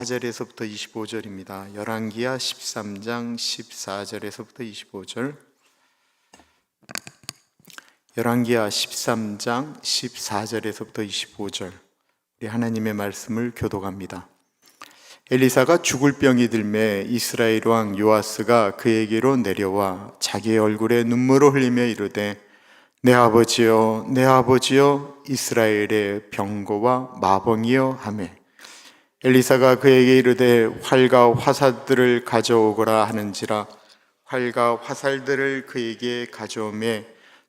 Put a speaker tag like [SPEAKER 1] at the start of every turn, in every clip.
[SPEAKER 1] 14절에서부터 25절입니다. 열왕기하 13장 14절에서부터 25절. 열왕기하 13장 14절에서부터 25절. 우리 하나님의 말씀을 교독합니다. 엘리사가 죽을 병이 들매 이스라엘 왕 요아스가 그에게로 내려와 자기의 얼굴에 눈물을 흘리며 이르되 내 아버지여 내 아버지여 이스라엘의 병거와 마병이여 하매 엘리사가 그에게 이르되 활과 화살들을 가져오거라 하는지라 활과 화살들을 그에게 가져오매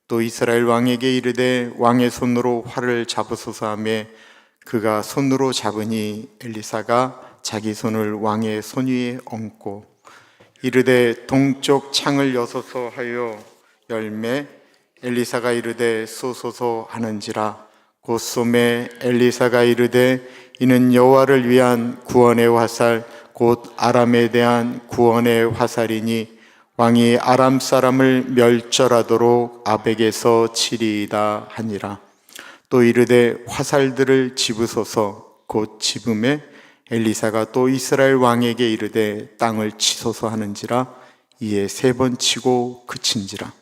[SPEAKER 1] 또 이스라엘 왕에게 이르되 왕의 손으로 활을 잡으소서 하매 그가 손으로 잡으니 엘리사가 자기 손을 왕의 손 위에 얹고 이르되 동쪽 창을 여소서 하여 열매 엘리사가 이르되 쏘소서 하는지라 곧 쏘매 엘리사가 이르되 이는 여호와를 위한 구원의 화살 곧 아람에 대한 구원의 화살이니 왕이 아람 사람을 멸절하도록 아벡에서 치리이다 하니라. 또 이르되 화살들을 집으소서 곧 집음에 엘리사가 또 이스라엘 왕에게 이르되 땅을 치소서 하는지라 이에 3번 치고 그친지라.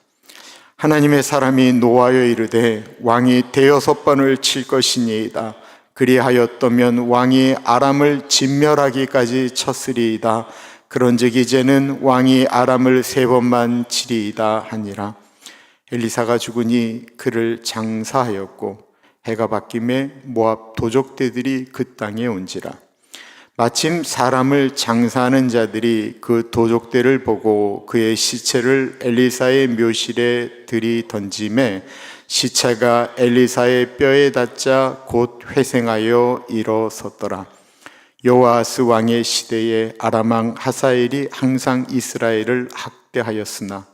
[SPEAKER 1] 하나님의 사람이 노하여 이르되 왕이 6번을 칠 것이니이다. 그리하였더면 왕이 아람을 진멸하기까지 쳤으리이다. 그런즉 이제는 왕이 아람을 3번만 치리이다 하니라. 엘리사가 죽으니 그를 장사하였고 해가 바뀌매 모압 도적대들이 그 땅에 온지라. 마침 사람을 장사하는 자들이 그 도적대를 보고 그의 시체를 엘리사의 묘실에 들이던지매 시체가 엘리사의 뼈에 닿자 곧 회생하여 일어섰더라. 요아스 왕의 시대에 아람 왕 하사엘이 항상 이스라엘을 학대하였으나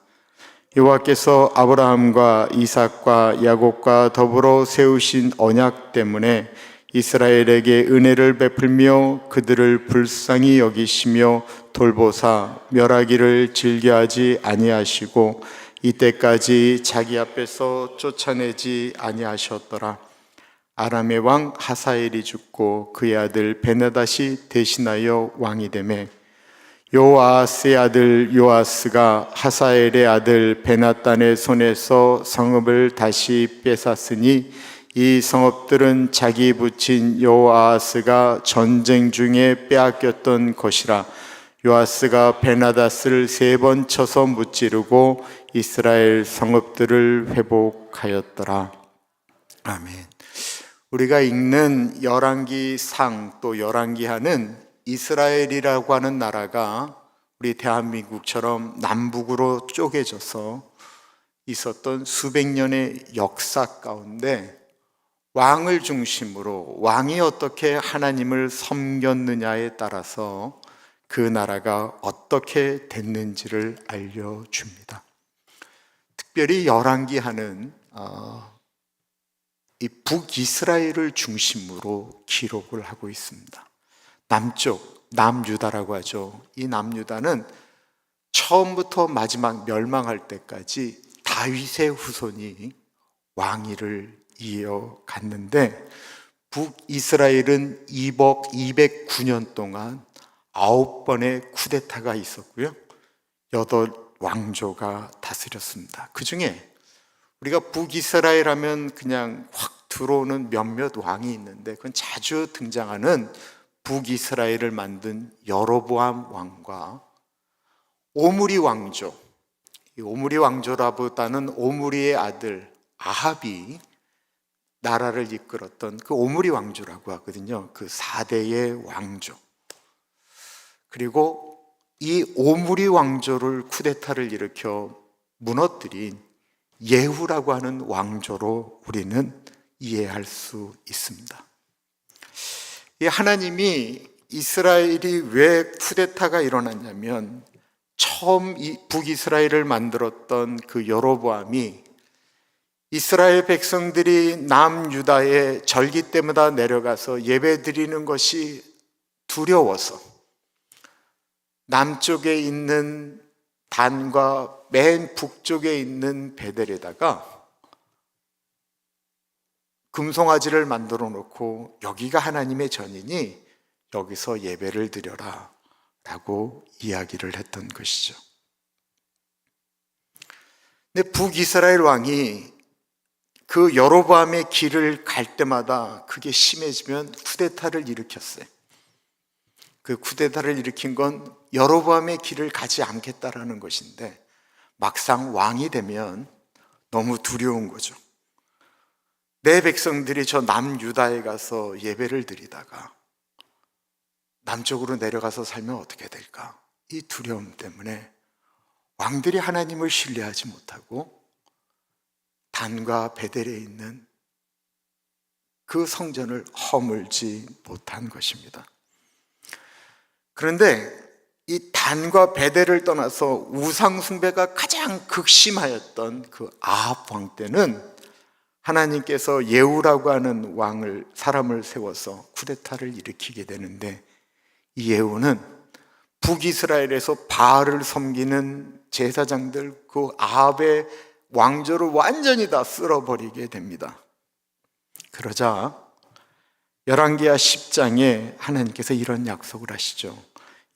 [SPEAKER 1] 여호와께서 아브라함과 이삭과 야곱과 더불어 세우신 언약 때문에 이스라엘에게 은혜를 베풀며 그들을 불쌍히 여기시며 돌보사 멸하기를 즐겨하지 아니하시고 이때까지 자기 앞에서 쫓아내지 아니하셨더라. 아람의 왕 하사엘이 죽고 그의 아들 베나닷이 대신하여 왕이 되매 요아스의 아들 요아스가 하사엘의 아들 베나단의 손에서 성읍을 다시 뺏었으니 이 성읍들은 자기 부친 요아스가 전쟁 중에 빼앗겼던 것이라. 요아스가 베나닷을 3번 쳐서 무찌르고 이스라엘 성읍들을 회복하였더라. 아멘. 우리가 읽는 열왕기상 또 열왕기하는 이스라엘이라고 하는 나라가 우리 대한민국처럼 남북으로 쪼개져서 있었던 수백 년의 역사 가운데 왕을 중심으로 왕이 어떻게 하나님을 섬겼느냐에 따라서 그 나라가 어떻게 됐는지를 알려줍니다. 특별히 열왕기하는 이 북이스라엘을 중심으로 기록을 하고 있습니다. 남쪽, 남유다라고 하죠. 이 남유다는 처음부터 마지막 멸망할 때까지 다윗의 후손이 왕위를 이어갔는데 북이스라엘은 209년 동안 9번의 쿠데타가 있었고요. 8왕조가 다스렸습니다. 그 중에 우리가 북이스라엘 하면 그냥 확 들어오는 몇몇 왕이 있는데 그건 자주 등장하는 북이스라엘을 만든 여로보암 왕과 오므리 왕조, 이 오므리 왕조라보다는 오므리의 아들 아합이 나라를 이끌었던 그 오므리 왕조라고 하거든요. 그 4대의 왕조. 그리고 이 오므리 왕조를 쿠데타를 일으켜 무너뜨린 예후라고 하는 왕조로 우리는 이해할 수 있습니다. 이 하나님이 이스라엘이 왜 쿠데타가 일어났냐면 처음 이 북이스라엘을 만들었던 그 여로보암이 이스라엘 백성들이 남유다의 절기 때마다 내려가서 예배 드리는 것이 두려워서 남쪽에 있는 단과 맨 북쪽에 있는 베델에다가 금송아지를 만들어 놓고 여기가 하나님의 전이니 여기서 예배를 드려라 라고 이야기를 했던 것이죠. 근데 북이스라엘 왕이 그 여로보암의 길을 갈 때마다 그게 심해지면 쿠데타를 일으켰어요. 그 쿠데타를 일으킨 건 여로보암의 길을 가지 않겠다라는 것인데, 막상 왕이 되면 너무 두려운 거죠. 내 백성들이 저 남유다에 가서 예배를 드리다가 남쪽으로 내려가서 살면 어떻게 될까? 이 두려움 때문에 왕들이 하나님을 신뢰하지 못하고 단과 베델에 있는 그 성전을 허물지 못한 것입니다. 그런데 이 단과 베델을 떠나서 우상 숭배가 가장 극심하였던 그 아합 왕 때는 하나님께서 예후라고 하는 사람을 세워서 쿠데타를 일으키게 되는데, 이 예후는 북이스라엘에서 바알을 섬기는 제사장들 그 아합의 왕조를 완전히 다 쓸어버리게 됩니다. 그러자 열왕기하 10장에 하나님께서 이런 약속을 하시죠.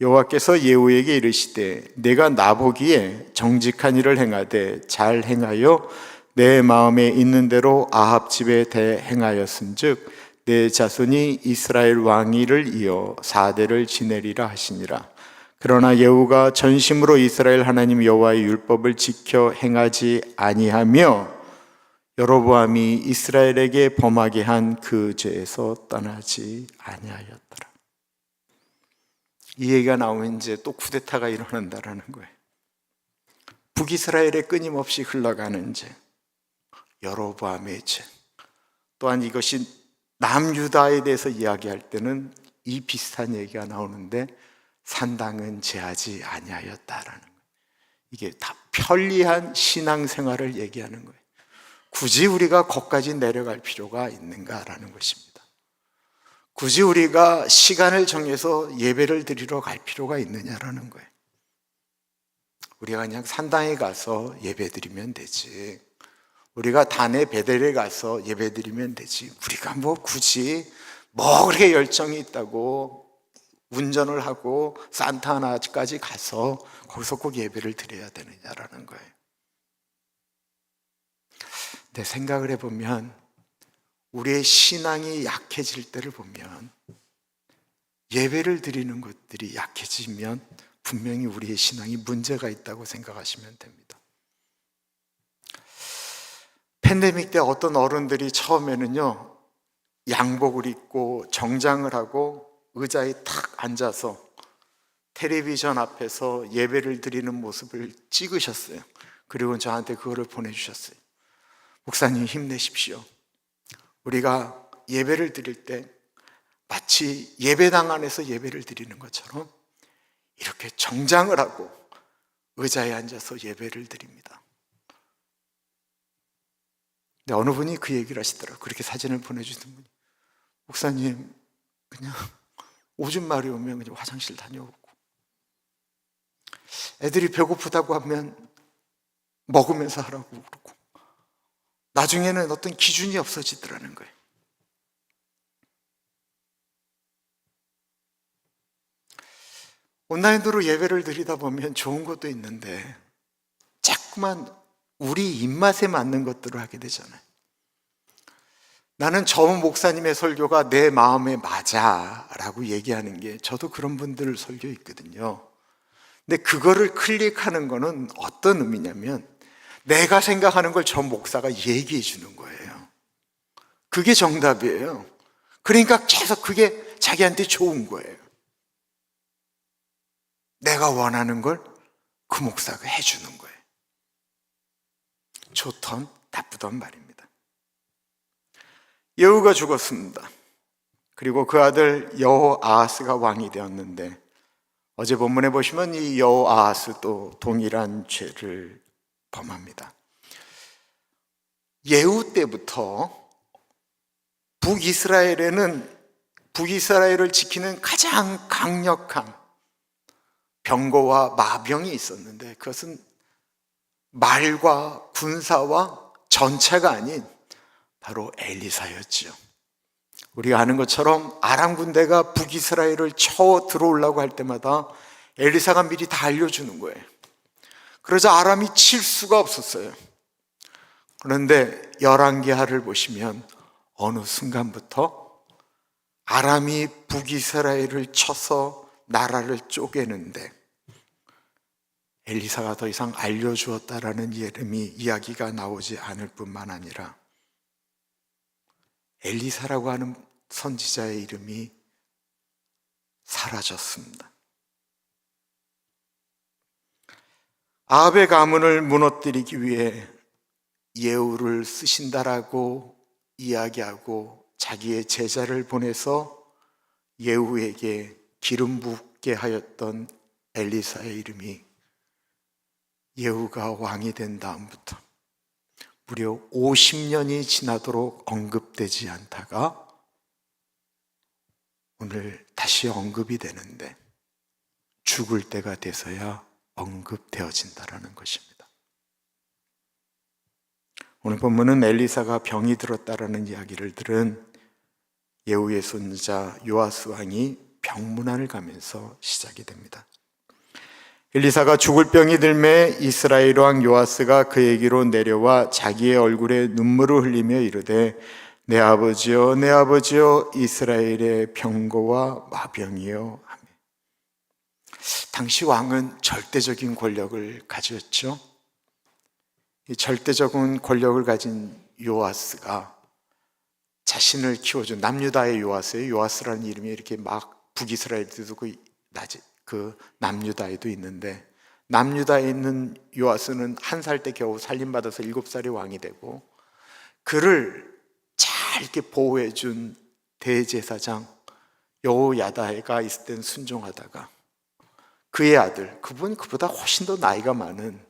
[SPEAKER 1] 여호와께서 예후에게 이르시되 내가 나보기에 정직한 일을 행하되 잘 행하여 내 마음에 있는 대로 아합 집에 대행하였은즉 내 자손이 이스라엘 왕위를 이어 4대를 지내리라 하시니라. 그러나 예후가 전심으로 이스라엘 하나님 여호와의 율법을 지켜 행하지 아니하며 여로보암이 이스라엘에게 범하게 한 그 죄에서 떠나지 아니하였더라. 이 얘기가 나오면 이제 또 쿠데타가 일어난다라는 거예요. 북이스라엘에 끊임없이 흘러가는 죄, 여로보암의 죄, 또한 이것이 남유다에 대해서 이야기할 때는 이 비슷한 얘기가 나오는데, 산당은 제하지 아니하였다라는 거예요. 이게 다 편리한 신앙생활을 얘기하는 거예요. 굳이 우리가 거기까지 내려갈 필요가 있는가라는 것입니다. 굳이 우리가 시간을 정해서 예배를 드리러 갈 필요가 있느냐라는 거예요. 우리가 그냥 산당에 가서 예배 드리면 되지, 우리가 단에 베델에 가서 예배 드리면 되지, 우리가 뭐 굳이 뭐 그렇게 열정이 있다고 운전을 하고 산타하나까지 가서 거기서 꼭 예배를 드려야 되느냐라는 거예요. 내 생각을 해보면 우리의 신앙이 약해질 때를 보면, 예배를 드리는 것들이 약해지면 분명히 우리의 신앙이 문제가 있다고 생각하시면 됩니다. 팬데믹 때 어떤 어른들이 처음에는요, 양복을 입고 정장을 하고 의자에 탁 앉아서 텔레비전 앞에서 예배를 드리는 모습을 찍으셨어요. 그리고 저한테 그거를 보내주셨어요. 목사님 힘내십시오. 우리가 예배를 드릴 때 마치 예배당 안에서 예배를 드리는 것처럼 이렇게 정장을 하고 의자에 앉아서 예배를 드립니다. 근데 어느 분이 그 얘기를 하시더라고요. 그렇게 사진을 보내주신 분이, 목사님 그냥 오줌 마리 오면 그냥 화장실 다녀오고, 애들이 배고프다고 하면 먹으면서 하라고 그러고, 나중에는 어떤 기준이 없어지더라는 거예요. 온라인으로 예배를 드리다 보면 좋은 것도 있는데 자꾸만 우리 입맛에 맞는 것들을 하게 되잖아요. 나는 저 목사님의 설교가 내 마음에 맞아 라고 얘기하는 게, 저도 그런 분들 설교 있거든요. 근데 그거를 클릭하는 거는 어떤 의미냐면, 내가 생각하는 걸 저 목사가 얘기해 주는 거예요. 그게 정답이에요. 그러니까 계속 그게 자기한테 좋은 거예요. 내가 원하는 걸 그 목사가 해주는 거예요. 좋던 나쁘던 말입니다. 예후가 죽었습니다. 그리고 그 아들 여호아하스가 왕이 되었는데, 어제 본문에 보시면 이 여호아하스도 동일한 죄를 범합니다. 예후 때부터 북이스라엘을 지키는 가장 강력한 병거와 마병이 있었는데, 그것은 말과 군사와 전차가 아닌 바로 엘리사였지요. 우리가 아는 것처럼 아람 군대가 북이스라엘을 쳐 들어오려고 할 때마다 엘리사가 미리 다 알려주는 거예요. 그러자 아람이 칠 수가 없었어요. 그런데 열왕기하를 보시면 어느 순간부터 아람이 북이스라엘을 쳐서 나라를 쪼개는데 엘리사가 더 이상 알려주었다라는 이야기가 나오지 않을 뿐만 아니라 엘리사라고 하는 선지자의 이름이 사라졌습니다. 아합의 가문을 무너뜨리기 위해 예후를 쓰신다라고 이야기하고 자기의 제자를 보내서 예후에게 기름 붓게 하였던 엘리사의 이름이 예후가 왕이 된 다음부터 무려 50년이 지나도록 언급되지 않다가 오늘 다시 언급이 되는데 죽을 때가 돼서야 언급되어진다라는 것입니다. 오늘 본문은 엘리사가 병이 들었다라는 이야기를 들은 예후의 손자 요아스 왕이 병문안을 가면서 시작이 됩니다. 엘리사가 죽을 병이 들매 이스라엘 왕 요아스가 그에게로 내려와 자기의 얼굴에 눈물을 흘리며 이르되 내 아버지여 내 아버지여 이스라엘의 병거와 마병이여 하며. 당시 왕은 절대적인 권력을 가졌죠. 이 절대적인 권력을 가진 요아스가 자신을 키워준 남유다의 요아스예요. 요아스라는 이름이 이렇게 막 북이스라엘에도 그 남유다에도 있는데, 남유다에 있는 요아스는 1살 때 겨우 살림받아서 7살이 왕이 되고 그를 잘 이렇게 보호해준 대제사장 여호야다가 있을 땐 순종하다가 그의 아들, 그보다 훨씬 더 나이가 많은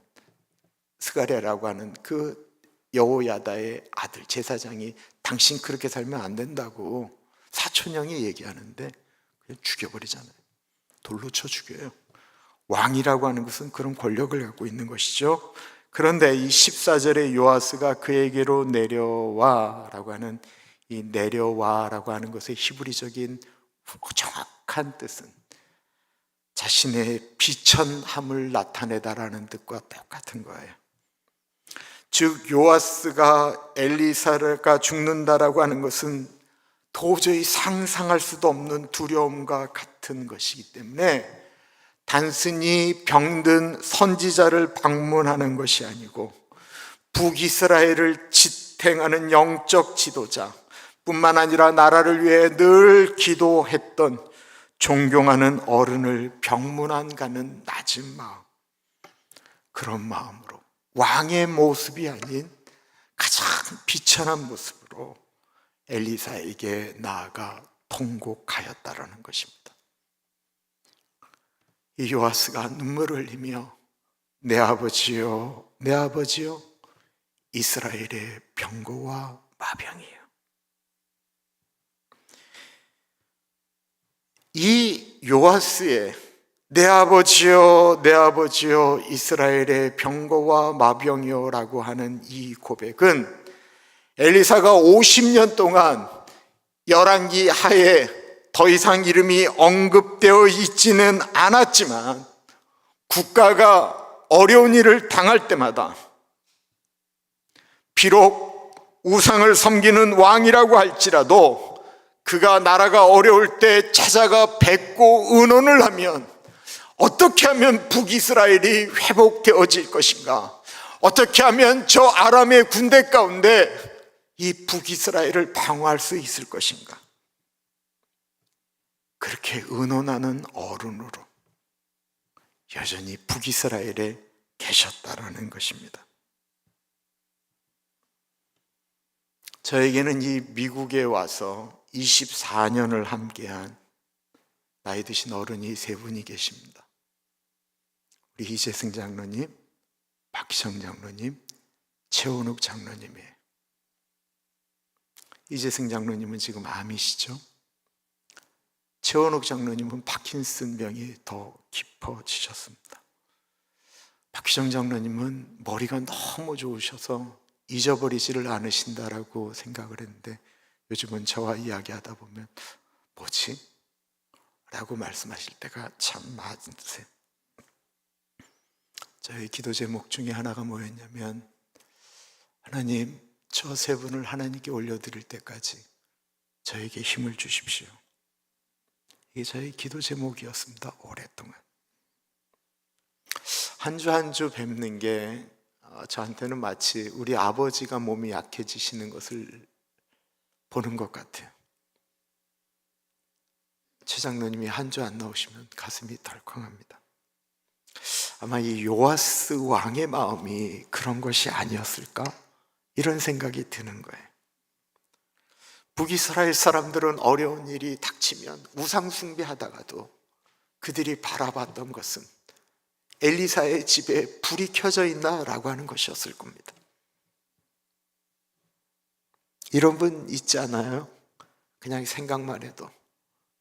[SPEAKER 1] 스가랴라고 하는 그 여호야다의 아들 제사장이 당신 그렇게 살면 안 된다고 사촌형이 얘기하는데 그냥 죽여버리잖아요. 돌로 쳐 죽여요. 왕이라고 하는 것은 그런 권력을 갖고 있는 것이죠. 그런데 이 14절에 요아스가 그에게로 내려와라고 하는 이 내려와라고 하는 것의 히브리적인 정확한 뜻은 자신의 비천함을 나타내다라는 뜻과 똑같은 거예요. 즉 요아스가 엘리사가 죽는다라고 하는 것은 도저히 상상할 수도 없는 두려움과 같은 것이기 때문에 단순히 병든 선지자를 방문하는 것이 아니고 북이스라엘을 지탱하는 영적 지도자 뿐만 아니라 나라를 위해 늘 기도했던 존경하는 어른을 병문안 가는 낮은 마음, 그런 마음으로 왕의 모습이 아닌 가장 비천한 모습으로 엘리사에게 나아가 통곡하였다라는 것입니다. 이 요아스가 눈물을 흘리며 내 아버지요 내 아버지요 이스라엘의 병거와 마병이에요. 이 요아스의 내 아버지요 내 아버지요 이스라엘의 병거와 마병이요 라고 하는 이 고백은 엘리사가 50년 동안 열왕기 하에 더 이상 이름이 언급되어 있지는 않았지만 국가가 어려운 일을 당할 때마다 비록 우상을 섬기는 왕이라고 할지라도 그가 나라가 어려울 때 찾아가 뵙고 의논을 하면 어떻게 하면 북이스라엘이 회복되어질 것인가, 어떻게 하면 저 아람의 군대 가운데 이 북이스라엘을 방어할 수 있을 것인가, 그렇게 의논하는 어른으로 여전히 북이스라엘에 계셨다라는 것입니다. 저에게는 이 미국에 와서 24년을 함께한 나이 드신 어른이 3분이 계십니다. 우리 이재승 장로님, 박희정 장로님, 최원욱 장로님이에요. 이재승 장로님은 지금 암이시죠? 최원욱 장로님은 파킨슨 병이 더 깊어지셨습니다. 박희정 장로님은 머리가 너무 좋으셔서 잊어버리지를 않으신다라고 생각을 했는데 요즘은 저와 이야기하다 보면 뭐지? 라고 말씀하실 때가 참 많으세요. 저희 기도 제목 중에 하나가 뭐였냐면, 하나님, 저 세 분을 하나님께 올려드릴 때까지 저에게 힘을 주십시오. 이게 저희 기도 제목이었습니다. 오랫동안 한 주 한 주 뵙는 게 저한테는 마치 우리 아버지가 몸이 약해지시는 것을 보는 것 같아요. 최 장로님이 한 주 안 나오시면 가슴이 덜컹합니다. 아마 이 요아스 왕의 마음이 그런 것이 아니었을까? 이런 생각이 드는 거예요. 북이스라엘 사람들은 어려운 일이 닥치면 우상 숭배하다가도 그들이 바라봤던 것은 엘리사의 집에 불이 켜져 있나? 라고 하는 것이었을 겁니다. 이런 분 있지 않아요? 그냥 생각만 해도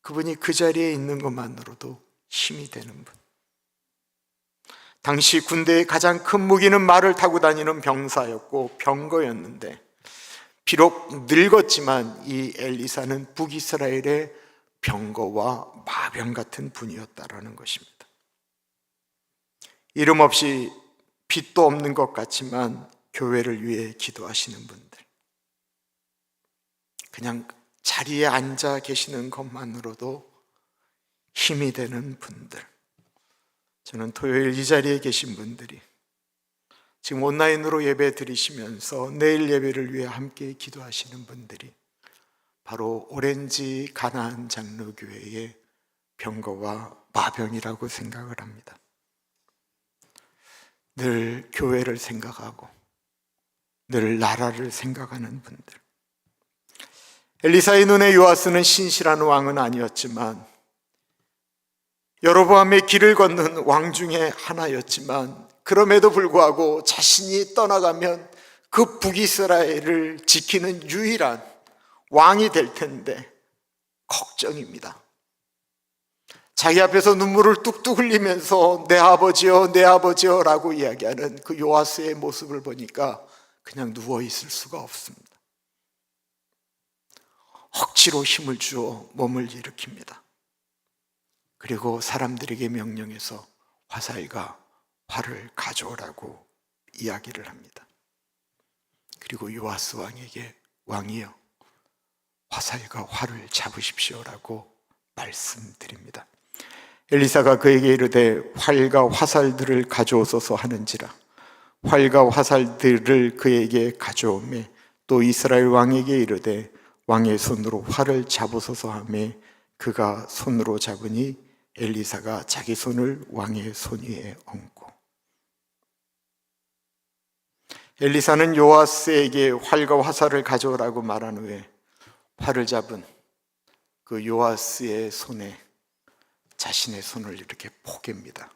[SPEAKER 1] 그분이 그 자리에 있는 것만으로도 힘이 되는 분. 당시 군대의 가장 큰 무기는 말을 타고 다니는 병사였고 병거였는데, 비록 늙었지만 이 엘리사는 북이스라엘의 병거와 마병 같은 분이었다라는 것입니다. 이름 없이 빚도 없는 것 같지만 교회를 위해 기도하시는 분들, 그냥 자리에 앉아 계시는 것만으로도 힘이 되는 분들. 저는 토요일 이 자리에 계신 분들이 지금 온라인으로 예배 드리시면서 내일 예배를 위해 함께 기도하시는 분들이 바로 오렌지 가나안 장로교회의 병거와 마병이라고 생각을 합니다. 늘 교회를 생각하고 늘 나라를 생각하는 분들. 엘리사의 눈에 요아스는 신실한 왕은 아니었지만, 여로보암의 길을 걷는 왕 중에 하나였지만, 그럼에도 불구하고 자신이 떠나가면 그 북이스라엘을 지키는 유일한 왕이 될 텐데 걱정입니다. 자기 앞에서 눈물을 뚝뚝 흘리면서 내 아버지요, 내 아버지요 라고 이야기하는 그 요아스의 모습을 보니까 그냥 누워있을 수가 없습니다. 억지로 힘을 주어 몸을 일으킵니다. 그리고 사람들에게 명령해서 화살과 활을 가져오라고 이야기를 합니다. 그리고 요아스 왕에게 왕이여, 화살과 활을 잡으십시오라고 말씀드립니다. 엘리사가 그에게 이르되 활과 화살들을 가져오소서 하는지라. 활과 화살들을 그에게 가져오매 또 이스라엘 왕에게 이르되 왕의 손으로 활을 잡으소서 하매 그가 손으로 잡으니 엘리사가 자기 손을 왕의 손 위에 얹고. 엘리사는 요아스에게 활과 화살을 가져오라고 말한 후에 활을 잡은 그 요아스의 손에 자신의 손을 이렇게 포갭니다.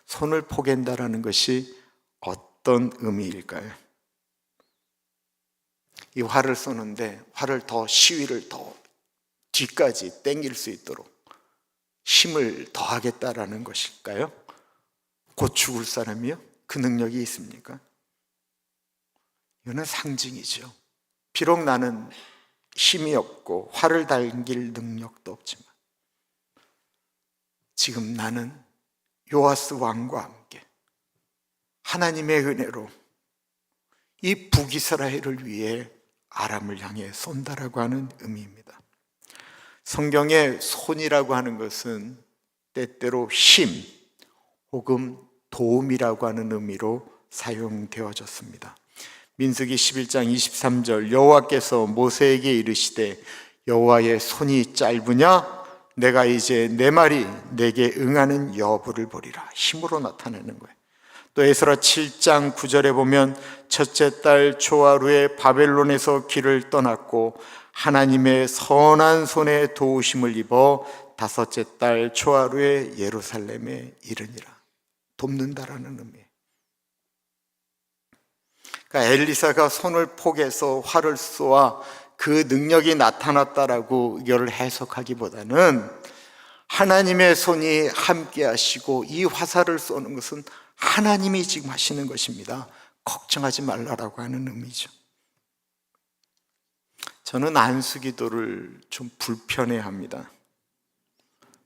[SPEAKER 1] 손을 포갠다라는 것이 어떤 의미일까요? 이 활을 쏘는데 활을 더 시위를 더 뒤까지 당길 수 있도록 힘을 더하겠다라는 것일까요? 곧 죽을 사람이요? 그 능력이 있습니까? 이거는 상징이죠. 비록 나는 힘이 없고 활을 당길 능력도 없지만 지금 나는 요아스 왕과 함께 하나님의 은혜로 이 북이스라엘을 위해 아람을 향해 쏜다라고 하는 의미입니다. 성경에 손이라고 하는 것은 때때로 힘 혹은 도움이라고 하는 의미로 사용되어졌습니다. 민수기 11장 23절 여호와께서 모세에게 이르시되 여호와의 손이 짧으냐? 내가 이제 내 말이 내게 응하는 여부를 보리라. 힘으로 나타내는 거예요. 또 에스라 7장 9절에 보면 첫째 달 초하루에 바벨론에서 길을 떠났고 하나님의 선한 손에 도우심을 입어 다섯째 달 초하루에 예루살렘에 이르니라. 돕는다라는 의미예요. 그러니까 엘리사가 손을 포개서 활을 쏘아 그 능력이 나타났다라고 이걸 해석하기보다는 하나님의 손이 함께 하시고 이 화살을 쏘는 것은 하나님이 지금 하시는 것입니다. 걱정하지 말라라고 하는 의미죠. 저는 안수기도를 좀 불편해합니다.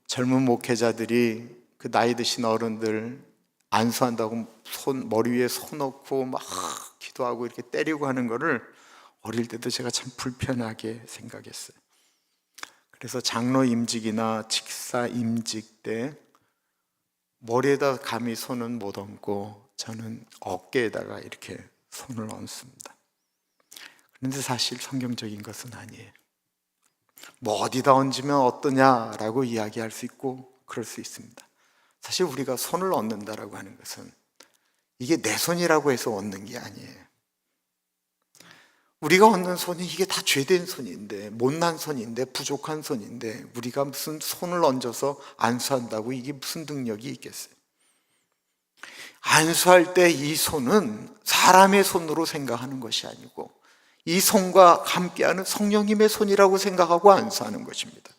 [SPEAKER 1] 젊은 목회자들이 그 나이 드신 어른들 안수한다고 머리 위에 손 넣고 막 기도하고 이렇게 때리고 하는 거를 어릴 때도 제가 참 불편하게 생각했어요. 그래서 장로 임직이나 직사 임직 때 머리에다 감히 손은 못 얹고 저는 어깨에다가 이렇게 손을 얹습니다. 그런데 사실 성경적인 것은 아니에요. 뭐 어디다 얹으면 어떠냐라고 이야기할 수 있고 그럴 수 있습니다. 사실 우리가 손을 얹는다라고 하는 것은 이게 내 손이라고 해서 얹는 게 아니에요. 우리가 얹는 손이 이게 다 죄된 손인데, 못난 손인데, 부족한 손인데 우리가 무슨 손을 얹어서 안수한다고 이게 무슨 능력이 있겠어요? 안수할 때 이 손은 사람의 손으로 생각하는 것이 아니고 이 손과 함께하는 성령님의 손이라고 생각하고 안수하는 것입니다.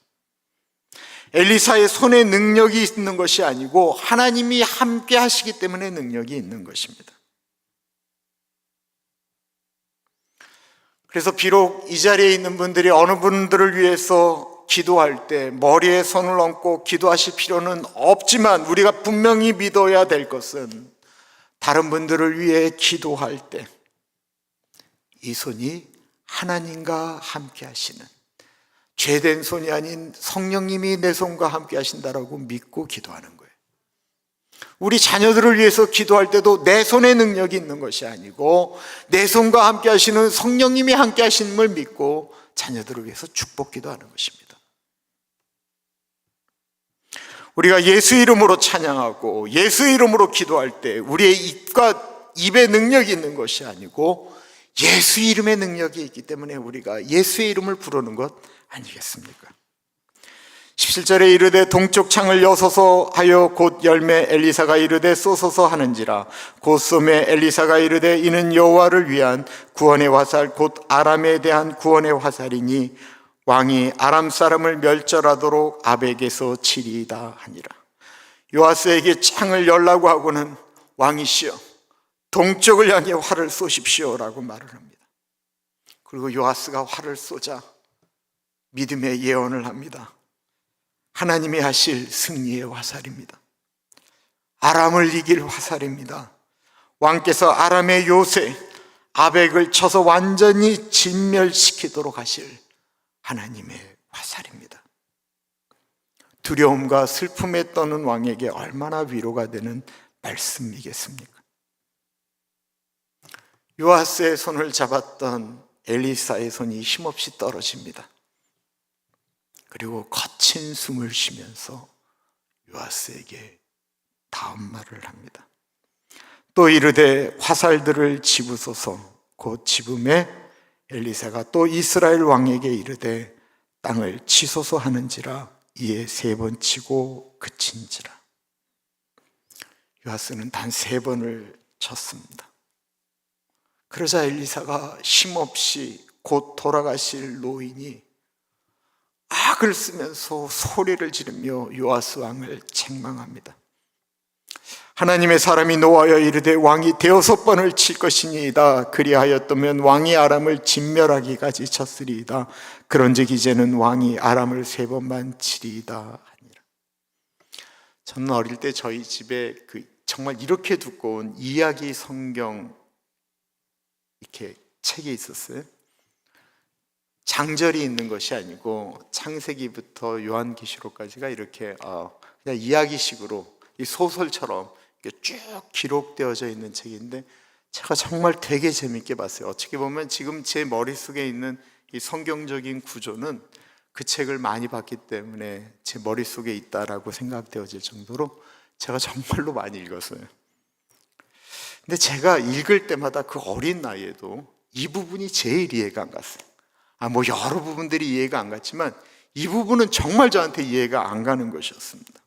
[SPEAKER 1] 엘리사의 손에 능력이 있는 것이 아니고 하나님이 함께 하시기 때문에 능력이 있는 것입니다. 그래서 비록 이 자리에 있는 분들이 어느 분들을 위해서 기도할 때 머리에 손을 얹고 기도하실 필요는 없지만 우리가 분명히 믿어야 될 것은 다른 분들을 위해 기도할 때 이 손이 하나님과 함께 하시는, 죄된 손이 아닌 성령님이 내 손과 함께 하신다라고 믿고 기도하는 거예요. 우리 자녀들을 위해서 기도할 때도 내 손에 능력이 있는 것이 아니고 내 손과 함께 하시는 성령님이 함께 하심을 믿고 자녀들을 위해서 축복 기도하는 것입니다. 우리가 예수 이름으로 찬양하고 예수 이름으로 기도할 때 우리의 입과 입에 능력이 있는 것이 아니고 예수 이름의 능력이 있기 때문에 우리가 예수의 이름을 부르는 것 아니겠습니까? 17절에 이르되 동쪽 창을 여소서 하여 곧 열매 엘리사가 이르되 쏘소서 하는지라 곧 쏘매 엘리사가 이르되 이는 여호와를 위한 구원의 화살 곧 아람에 대한 구원의 화살이니 왕이 아람 사람을 멸절하도록 아벡에서 치리이다 하니라. 요아스에게 창을 열라고 하고는 왕이시여 동쪽을 향해 활을 쏘십시오라고 말을 합니다. 그리고 요아스가 활을 쏘자 믿음의 예언을 합니다. 하나님이 하실 승리의 화살입니다. 아람을 이길 화살입니다. 왕께서 아람의 요새 아벡을 쳐서 완전히 진멸시키도록 하실 하나님의 화살입니다. 두려움과 슬픔에 떠는 왕에게 얼마나 위로가 되는 말씀이겠습니까? 요아스의 손을 잡았던 엘리사의 손이 힘없이 떨어집니다. 그리고 거친 숨을 쉬면서 요아스에게 다음 말을 합니다. 또 이르되 화살들을 집으소서. 곧 집음에 엘리사가 또 이스라엘 왕에게 이르되 땅을 치소서 하는지라 이에 3번 치고 그친지라. 요아스는 단 3번을 쳤습니다. 그러자 엘리사가 힘없이 곧 돌아가실 노인이 악을 쓰면서 소리를 지르며 요아스 왕을 책망합니다. 하나님의 사람이 노하여 이르되 왕이 6번을 칠 것이니이다. 그리하였다면 왕이 아람을 진멸하기까지 쳤으리이다. 그런즉 이제는 왕이 아람을 3번만 치리이다 하니라. 저는 어릴 때 저희 집에 정말 이렇게 두꺼운 이야기 성경 이렇게 책이 있었어요. 장절이 있는 것이 아니고 창세기부터 요한계시록까지가 이렇게 그냥 이야기식으로 이 소설처럼 쭉 기록되어져 있는 책인데 제가 정말 되게 재밌게 봤어요. 어떻게 보면 지금 제 머릿속에 있는 이 성경적인 구조는 그 책을 많이 봤기 때문에 제 머릿속에 있다라고 생각되어질 정도로 제가 정말로 많이 읽었어요. 근데 제가 읽을 때마다 그 어린 나이에도 이 부분이 제일 이해가 안 갔어요. 뭐 여러 부분들이 이해가 안 갔지만 이 부분은 정말 저한테 이해가 안 가는 것이었습니다.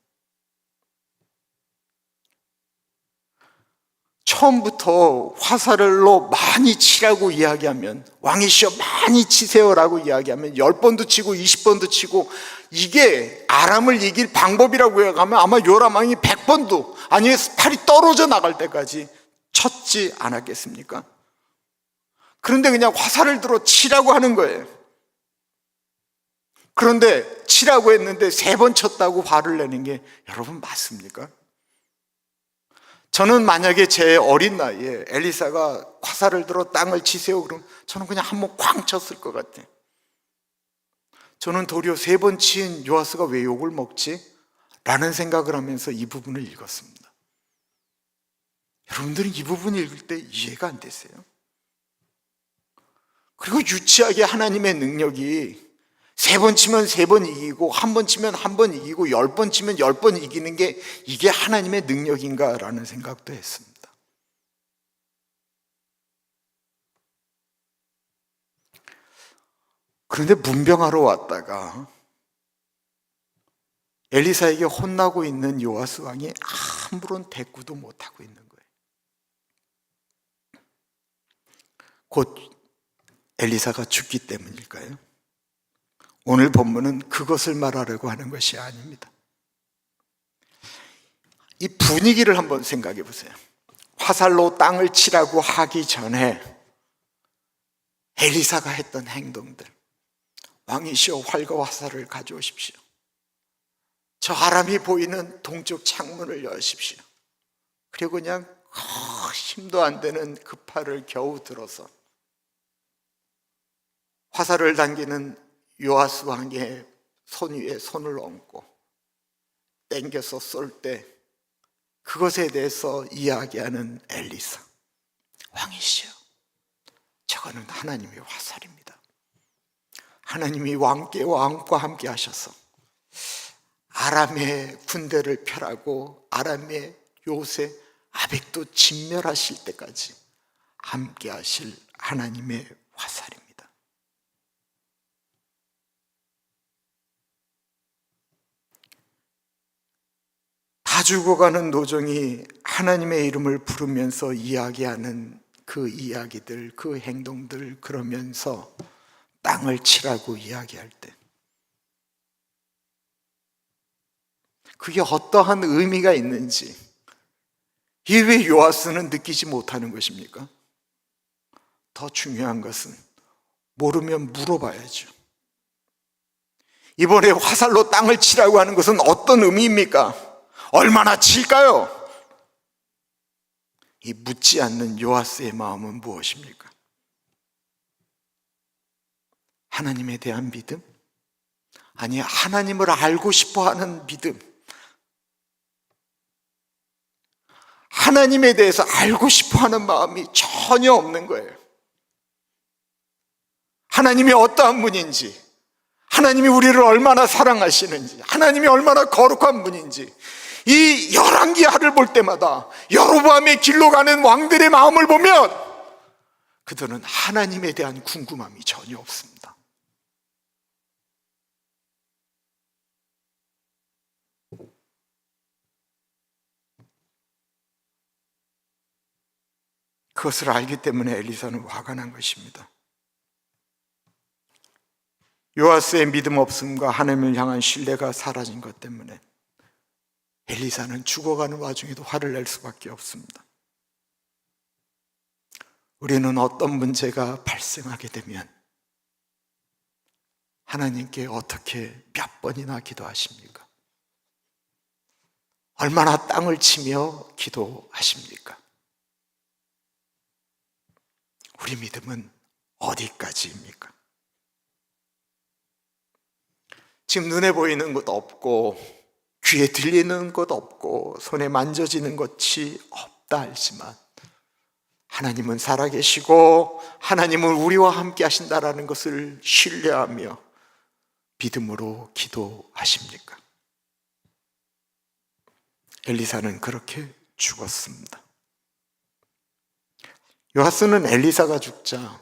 [SPEAKER 1] 처음부터 화살로 많이 치라고 이야기하면 왕이시여 많이 치세요라고 이야기하면 10번도 치고 20번도 치고 이게 아람을 이길 방법이라고 해가면 아마 요람 왕이 100번도 아니면 팔이 떨어져 나갈 때까지 쳤지 않았겠습니까? 그런데 그냥 화살을 들어 치라고 하는 거예요. 그런데 치라고 했는데 3번 쳤다고 화를 내는 게 여러분 맞습니까? 저는 만약에 제 어린 나이에 엘리사가 화살을 들어 땅을 치세요 그럼 저는 그냥 한 번 쾅 쳤을 것 같아요. 저는 도리어 3번 친 요아스가 왜 욕을 먹지? 라는 생각을 하면서 이 부분을 읽었습니다. 여러분들은 이 부분을 읽을 때 이해가 안 되세요? 그리고 유치하게 하나님의 능력이 3번 치면 3번 이기고 1번 치면 1번 이기고 10번 치면 10번 이기는 게 이게 하나님의 능력인가 라는 생각도 했습니다. 그런데 문병하러 왔다가 엘리사에게 혼나고 있는 요아스 왕이 아무런 대꾸도 못하고 있는 거예요. 곧 엘리사가 죽기 때문일까요? 오늘 본문은 그것을 말하려고 하는 것이 아닙니다. 이 분위기를 한번 생각해 보세요. 화살로 땅을 치라고 하기 전에 엘리사가 했던 행동들. 왕이시여 활과 화살을 가져오십시오. 저 아람이 보이는 동쪽 창문을 여십시오. 그리고 그냥 힘도 안 되는 그 팔을 겨우 들어서 화살을 당기는 요아스 왕의 손 위에 손을 얹고 당겨서 쏠 때 그것에 대해서 이야기하는 엘리사. 왕이시여, 저거는 하나님의 화살입니다. 하나님이 왕과 함께 하셔서 아람의 군대를 펴라고 아람의 요새 아벡도 진멸하실 때까지 함께 하실 하나님의 화살입니다. 다 죽어가는 노정이 하나님의 이름을 부르면서 이야기하는 그 이야기들, 그 행동들, 그러면서 땅을 치라고 이야기할 때 그게 어떠한 의미가 있는지 이게 왜 요아스는 느끼지 못하는 것입니까? 더 중요한 것은 모르면 물어봐야죠. 이번에 화살로 땅을 치라고 하는 것은 어떤 의미입니까? 얼마나 칠까요? 이 묻지 않는 요아스의 마음은 무엇입니까? 하나님에 대한 믿음? 아니, 하나님을 알고 싶어 하는 믿음. 하나님에 대해서 알고 싶어 하는 마음이 전혀 없는 거예요. 하나님이 어떠한 분인지, 하나님이 우리를 얼마나 사랑하시는지, 하나님이 얼마나 거룩한 분인지, 이 열왕기하를 볼 때마다 여로보암의 길로 가는 왕들의 마음을 보면 그들은 하나님에 대한 궁금함이 전혀 없습니다. 그것을 알기 때문에 엘리사는 화가 난 것입니다. 요아스의 믿음 없음과 하나님을 향한 신뢰가 사라진 것 때문에 엘리사는 죽어가는 와중에도 화를 낼 수밖에 없습니다. 우리는 어떤 문제가 발생하게 되면 하나님께 어떻게 몇 번이나 기도하십니까? 얼마나 땅을 치며 기도하십니까? 우리 믿음은 어디까지입니까? 지금 눈에 보이는 것 없고 귀에 들리는 것 없고 손에 만져지는 것이 없다 할지만 하나님은 살아계시고 하나님은 우리와 함께 하신다라는 것을 신뢰하며 믿음으로 기도하십니까? 엘리사는 그렇게 죽었습니다. 요아스는 엘리사가 죽자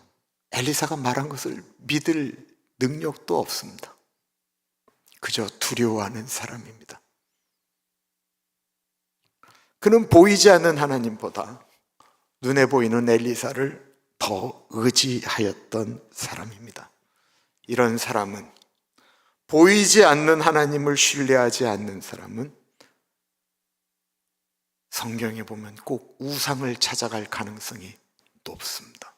[SPEAKER 1] 엘리사가 말한 것을 믿을 능력도 없습니다. 그저 두려워하는 사람입니다. 그는 보이지 않는 하나님보다 눈에 보이는 엘리사를 더 의지하였던 사람입니다. 이런 사람은, 보이지 않는 하나님을 신뢰하지 않는 사람은 성경에 보면 꼭 우상을 찾아갈 가능성이 높습니다.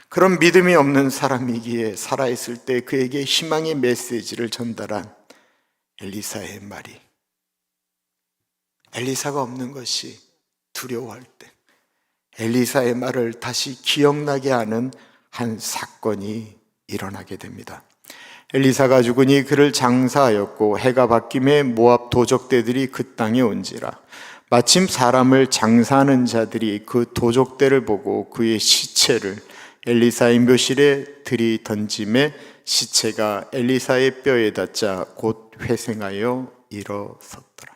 [SPEAKER 1] 그런 믿음이 없는 사람이기에 살아있을 때 그에게 희망의 메시지를 전달한 엘리사의 말이, 엘리사가 없는 것이 두려워할 때 엘리사의 말을 다시 기억나게 하는 한 사건이 일어나게 됩니다. 엘리사가 죽으니 그를 장사하였고 해가 바뀜에 모압 도적대들이 그 땅에 온지라. 마침 사람을 장사하는 자들이 그 도적대를 보고 그의 시체를 엘리사의 묘실에 들이던짐에 시체가 엘리사의 뼈에 닿자 곧 회생하여 일어섰더라.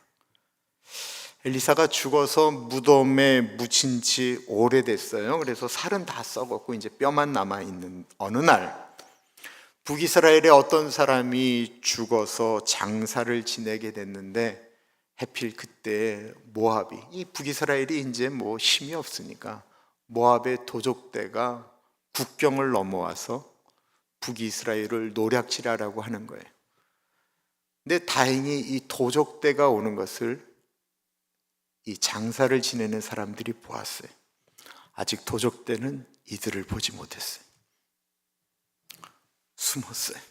[SPEAKER 1] 엘리사가 죽어서 무덤에 묻힌 지 오래됐어요. 그래서 살은 다 썩었고 이제 뼈만 남아있는 어느 날, 북이스라엘의 어떤 사람이 죽어서 장사를 지내게 됐는데, 해필 그때 모압이, 이 북이스라엘이 이제 뭐 힘이 없으니까 모압의 도적대가 국경을 넘어와서 북이스라엘을 노략질하라고 하는 거예요. 근데 다행히 이 도적대가 오는 것을 이 장사를 지내는 사람들이 보았어요. 아직 도적대는 이들을 보지 못했어요. 숨었어요.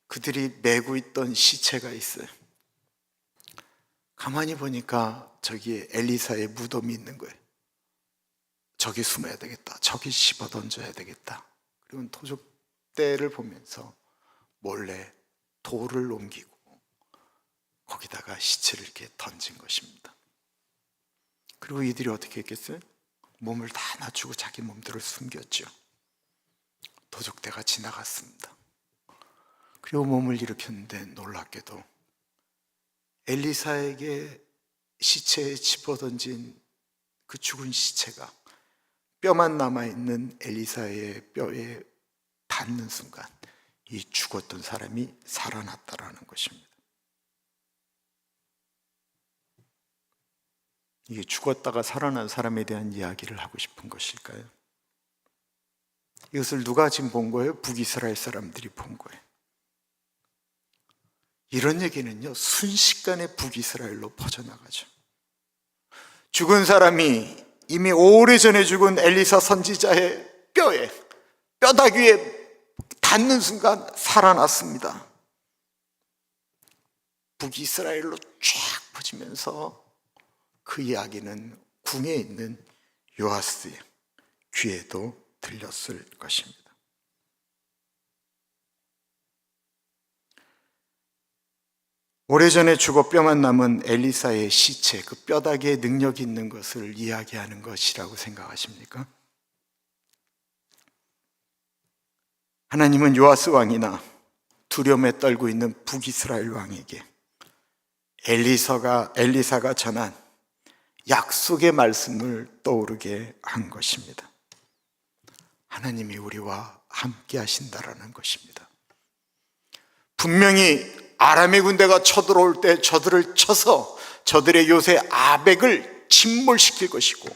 [SPEAKER 1] 그들이 메고 있던 시체가 있어요. 가만히 보니까 저기에 엘리사의 무덤이 있는 거예요. 저기 숨어야 되겠다. 저기 씹어 던져야 되겠다. 그리고 도적대를 보면서 몰래 돌을 옮기고 거기다가 시체를 이렇게 던진 것입니다. 그리고 이들이 어떻게 했겠어요? 몸을 다 낮추고 자기 몸들을 숨겼죠. 도적대가 지나갔습니다. 그리고 몸을 일으켰는데 놀랍게도 엘리사에게 시체에 집어던진 그 죽은 시체가 뼈만 남아있는 엘리사의 뼈에 닿는 순간 이 죽었던 사람이 살아났다라는 것입니다. 이게 죽었다가 살아난 사람에 대한 이야기를 하고 싶은 것일까요? 이것을 누가 지금 본 거예요? 북이스라엘 사람들이 본 거예요. 이런 얘기는요, 순식간에 북이스라엘로 퍼져나가죠. 죽은 사람이 이미 오래전에 죽은 엘리사 선지자의 뼈에, 뼈다귀에 닿는 순간 살아났습니다. 북이스라엘로 쫙 퍼지면서 그 이야기는 궁에 있는 요아스의 귀에도 들렸을 것입니다. 오래전에 죽어 뼈만 남은 엘리사의 시체, 그 뼈다귀에 능력이 있는 것을 이야기하는 것이라고 생각하십니까? 하나님은 요아스 왕이나 두려움에 떨고 있는 북이스라엘 왕에게 엘리사가 전한 약속의 말씀을 떠오르게 한 것입니다. 하나님이 우리와 함께 하신다라는 것입니다. 분명히 아람의 군대가 쳐들어올 때 저들을 쳐서 저들의 요새 아벡을 침몰시킬 것이고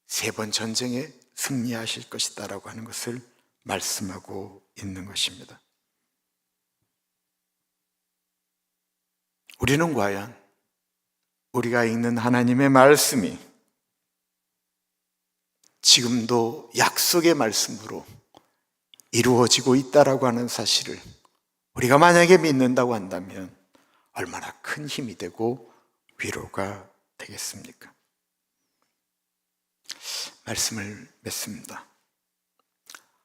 [SPEAKER 1] 세 번 전쟁에 승리하실 것이다라고 하는 것을 말씀하고 있는 것입니다. 우리는 과연 우리가 읽는 하나님의 말씀이 지금도 약속의 말씀으로 이루어지고 있다라고 하는 사실을 우리가 만약에 믿는다고 한다면 얼마나 큰 힘이 되고 위로가 되겠습니까? 말씀을 맺습니다.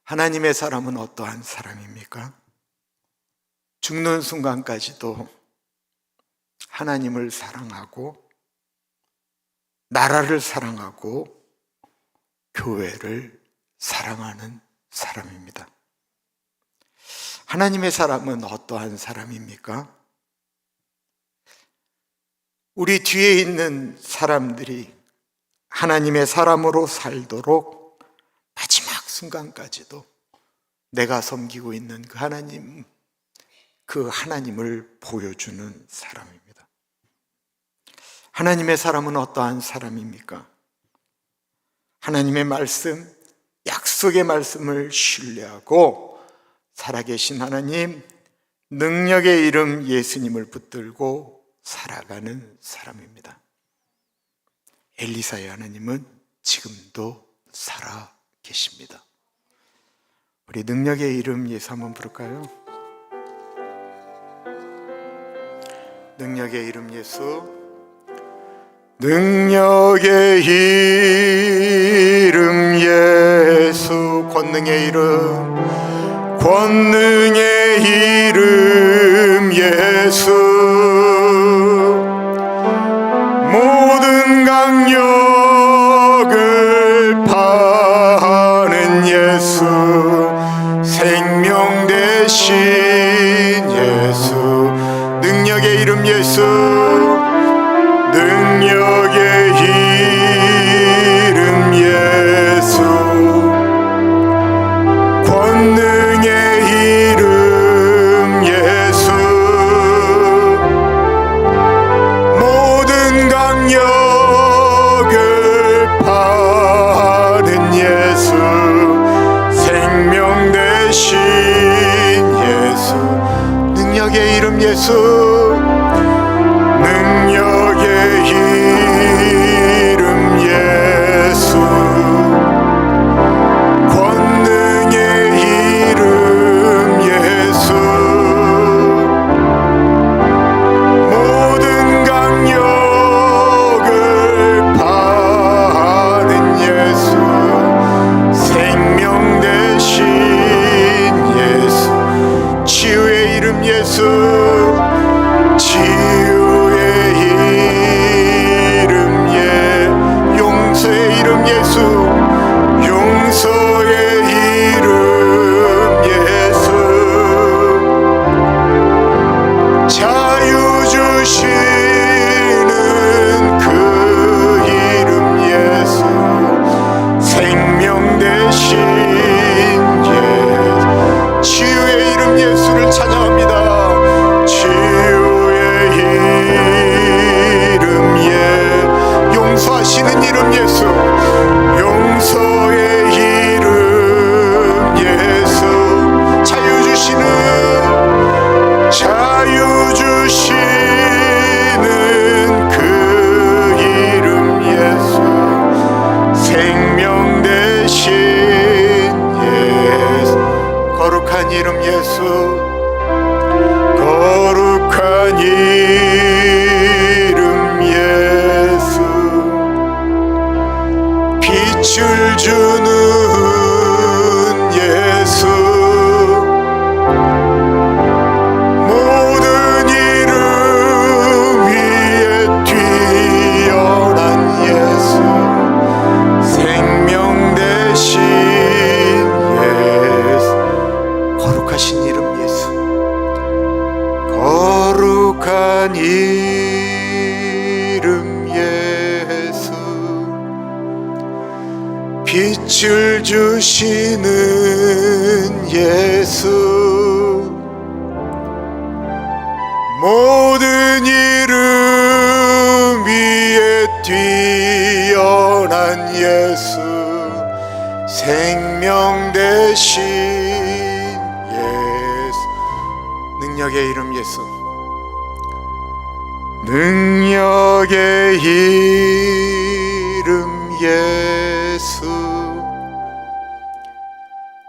[SPEAKER 1] 하나님의 사람은 어떠한 사람입니까? 죽는 순간까지도 하나님을 사랑하고 나라를 사랑하고 교회를 사랑하는 사람입니다. 하나님의 사람은 어떠한 사람입니까? 우리 뒤에 있는 사람들이 하나님의 사람으로 살도록 마지막 순간까지도 내가 섬기고 있는 그 하나님을 보여주는 사람입니다. 하나님의 사람은 어떠한 사람입니까? 하나님의 말씀, 약속의 말씀을 신뢰하고 살아계신 하나님, 능력의 이름 예수님을 붙들고 살아가는 사람입니다. 엘리사의 하나님은 지금도 살아 계십니다. 우리 능력의 이름 예수 한번 부를까요? 능력의 이름 예수. 능력의 이름 예수. 권능의 이름, 권능의 이름 예수. 모든 강력을 파는 예수. 생명 대신 예수. 능력의 이름 예수. 능력의 이름 예수. 권능의 이름 예수. 모든 강력을 파는 예수. 생명 대신 예수. 능력의 이름 예수. 능력의 이름 예수. 권능의 이름 예수. 모든 강력을 파는 예수. 생명 대신 예수. 치유의 이름 예수. 치유의 이름 용서의 이름 예수. 용서의 이름 예수. 자유 주시는 그 이름 예수. 생명 대신 예수. 치유의 이름 예수를 찬양합니다. 치유의 이름 용서하시는 이름 예수. 용서의 이름 예수. 자유 주시는 그 이름 예수. 생명 대신 예수. 거룩한 이름 예수. 거룩한 이름 예수. 빛을 주는 예수. 모든 이름 위에 뛰어난 예수. 생명 대신 예수. 거룩하신 이름 예수. 거룩한 이름 예수. 빛을 주시는 예수. 모든 이름 위에 뛰어난 예수. 생명 대신 예수. 능력의 이름 예수. 능력의 이름 예수.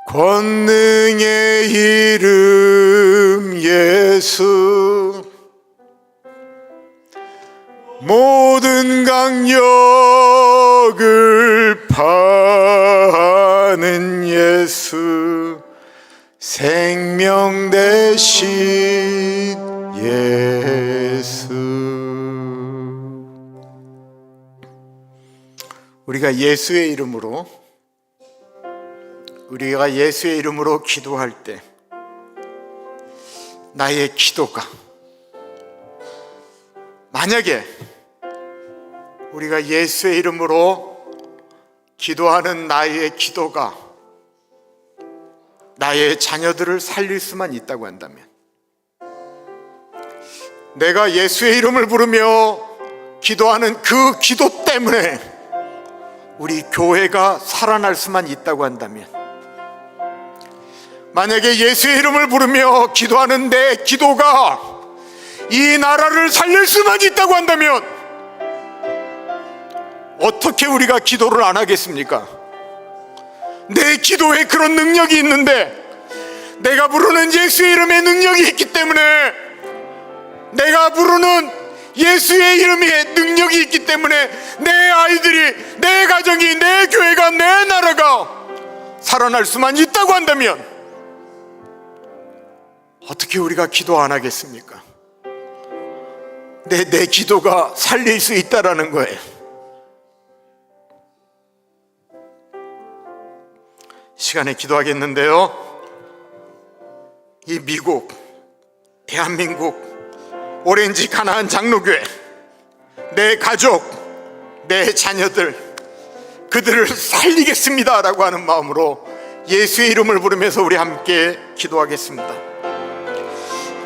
[SPEAKER 1] 권능의 이름 예수. 모든 강력을 파는 예수. 생명 대신 예수. 우리가 예수의 이름으로 기도할 때 나의 기도가, 만약에 우리가 예수의 이름으로 기도하는 나의 기도가 나의 자녀들을 살릴 수만 있다고 한다면, 내가 예수의 이름을 부르며 기도하는 그 기도 때문에 우리 교회가 살아날 수만 있다고 한다면, 만약에 예수의 이름을 부르며 기도하는 내 기도가 이 나라를 살릴 수만 있다고 한다면 어떻게 우리가 기도를 안 하겠습니까? 내 기도에 그런 능력이 있는데, 내가 부르는 예수의 이름에 능력이 있기 때문에, 내가 부르는 예수의 이름에 능력이 있기 때문에 내 아이들이, 내 가정이, 내 교회가, 내 나라가 살아날 수만 있다고 한다면 어떻게 우리가 기도 안 하겠습니까? 내 기도가 살릴 수 있다라는 거예요. 시간에 기도하겠는데요, 이 미국, 대한민국, 오렌지 가나안 장로교회, 내 가족, 내 자녀들, 그들을 살리겠습니다 라고 하는 마음으로 예수의 이름을 부르면서 우리 함께 기도하겠습니다.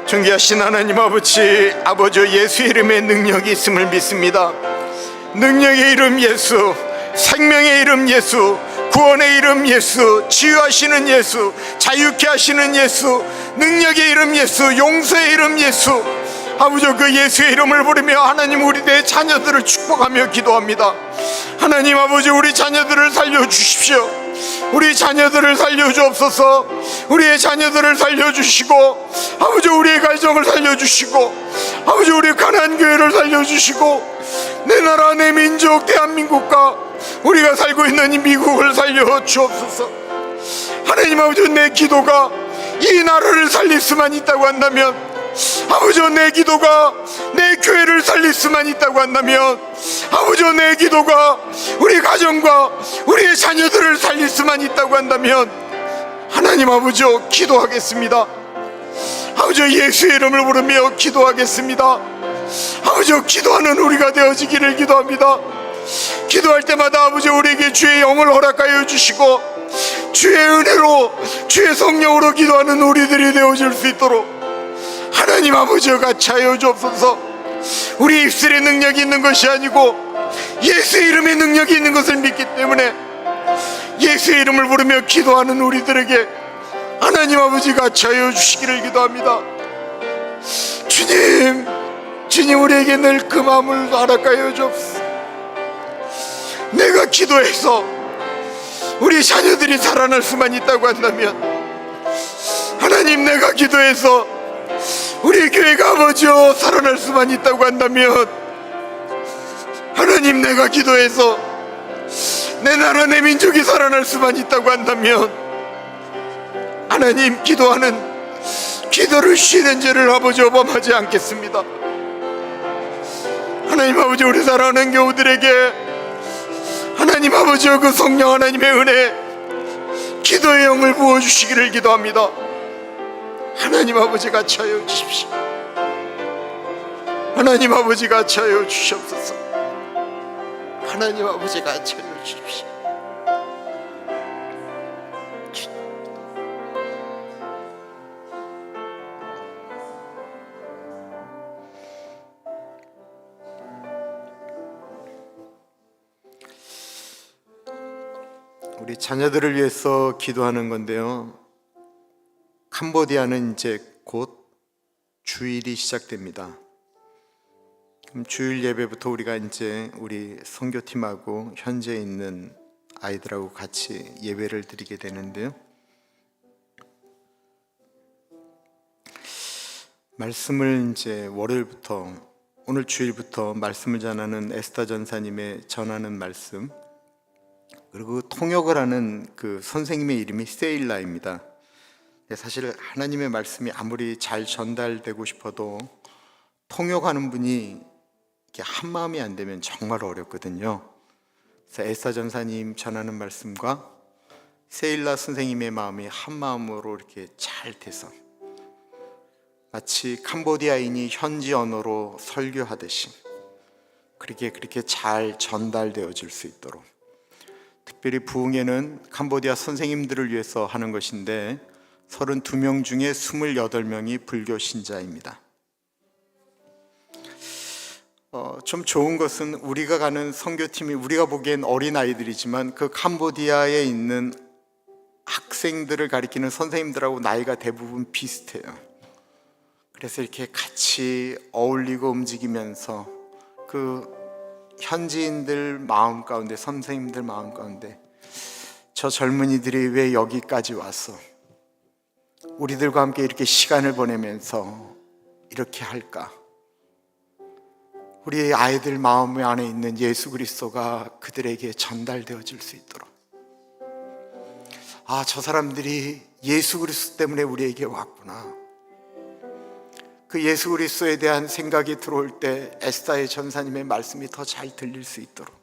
[SPEAKER 1] 존귀하신 하나님 아버지, 예수의 이름에 능력이 있음을 믿습니다. 능력의 이름 예수, 생명의 이름 예수, 구원의 이름 예수, 치유하시는 예수, 자유케 하시는 예수, 능력의 이름 예수, 용서의 이름 예수, 아버지, 그 예수의 이름을 부르며 하나님, 우리 내 자녀들을 축복하며 기도합니다. 하나님 아버지, 우리 자녀들을 살려주십시오. 우리 자녀들을 살려주옵소서. 우리의 자녀들을 살려주시고, 아버지, 우리의 가정을 살려주시고, 아버지, 우리 가나안 교회를 살려주시고, 내 나라, 내 민족 대한민국과 우리가 살고 있는 이 미국을 살려주옵소서. 하나님 아버지, 내 기도가 이 나라를 살릴 수만 있다고 한다면, 아버지, 내 기도가 내 교회를 살릴 수만 있다고 한다면, 아버지, 내 기도가 우리 가정과 우리의 자녀들을 살릴 수만 있다고 한다면, 하나님 아버지, 기도하겠습니다. 아버지, 예수의 이름을 부르며 기도하겠습니다. 아버지, 기도하는 우리가 되어지기를 기도합니다. 기도할 때마다 아버지, 우리에게 주의 영을 허락하여 주시고, 주의 은혜로, 주의 성령으로 기도하는 우리들이 되어질 수 있도록 하나님 아버지와 같이 하여 주옵소서. 우리 입술에 능력이 있는 것이 아니고 예수의 이름에 능력이 있는 것을 믿기 때문에 예수의 이름을 부르며 기도하는 우리들에게 하나님 아버지 같이 하여 주시기를 기도합니다. 주님, 우리에게 늘 그 마음을 허락하여 주옵소서. 내가 기도해서 우리 자녀들이 살아날 수만 있다고 한다면, 하나님, 내가 기도해서 우리 교회가 아버지여 살아날 수만 있다고 한다면, 하나님, 내가 기도해서 내 나라, 내 민족이 살아날 수만 있다고 한다면, 하나님, 기도를 쉬는 죄를 아버지 범하지 않겠습니다. 하나님 아버지, 우리 사랑하는 교우들에게 하나님 아버지여 그 성령 하나님의 은혜, 기도의 영을 부어주시기를 기도합니다. 하나님 아버지 같이 하여 주십시오. 하나님 아버지 같이 하여 주시옵소서. 하나님 아버지 같이 하여 주십시오. 우리 자녀들을 위해서 기도하는 건데요, 캄보디아는 이제 곧 주일이 시작됩니다. 그럼 주일 예배부터 우리가 이제 우리 선교팀하고 현재 있는 아이들하고 같이 예배를 드리게 되는데요, 말씀을 이제 월요일부터, 오늘 주일부터 말씀을 전하는 에스더 전사님의 전하는 말씀, 그리고 통역을 하는 그 선생님의 이름이 세일라입니다. 사실 하나님의 말씀이 아무리 잘 전달되고 싶어도 통역하는 분이 이렇게 한 마음이 안 되면 정말 어렵거든요. 그래서 에스더 전사님 전하는 말씀과 세일라 선생님의 마음이 한 마음으로 이렇게 잘 돼서 마치 캄보디아인이 현지 언어로 설교하듯이 그렇게 잘 전달되어질 수 있도록, 특별히 부흥회는 캄보디아 선생님들을 위해서 하는 것인데 32명 중에 28명이 불교 신자입니다. 좀 좋은 것은 우리가 가는 선교팀이, 우리가 보기엔 어린아이들이지만 그 캄보디아에 있는 학생들을 가리키는 선생님들하고 나이가 대부분 비슷해요. 그래서 이렇게 같이 어울리고 움직이면서 그 현지인들 마음 가운데, 선생님들 마음 가운데 저 젊은이들이 왜 여기까지 왔어? 우리들과 함께 이렇게 시간을 보내면서 이렇게 할까? 우리 아이들 마음 안에 있는 예수 그리스도가 그들에게 전달되어질 수 있도록, 아, 저 사람들이 예수 그리스도 때문에 우리에게 왔구나. 그 예수 그리스도에 대한 생각이 들어올 때 에스더의 전사님의 말씀이 더 잘 들릴 수 있도록.